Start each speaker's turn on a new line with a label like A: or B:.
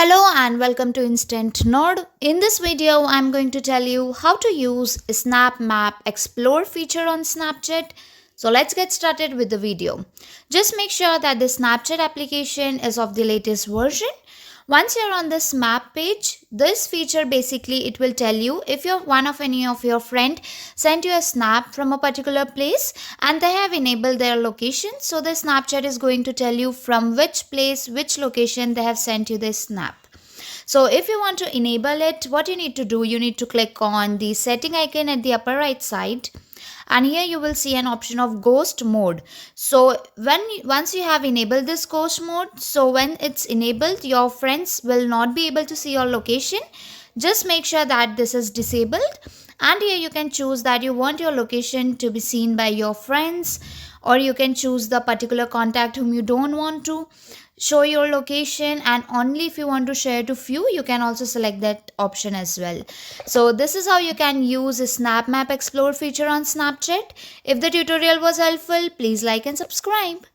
A: Hello and welcome to Instant Node. In this video, I'm going to tell you how to use Snap Map Explore feature on Snapchat. So let's get started with the video. Just make sure that the Snapchat application is of the latest version. Once you're on this map page, this feature basically it will tell you if you're one of any of your friend sent you a snap from a particular place and they have enabled their location. So the Snapchat is going to tell you from which place, which location they have sent you this snap. So if you want to enable it, what you need to do, you need to click on the setting icon at the upper right side. And here you will see an option of ghost mode. So once you have enabled this ghost mode, so when it's enabled, your friends will not be able to see your location. Just make sure that this is disabled, and here you can choose that you want your location to be seen by your friends, or you can choose the particular contact whom you don't want to show your location, and only if you want to share to few you can also select that option as well. So this is how you can use a Snap Map Explore feature on Snapchat. If the tutorial was helpful, please like and subscribe.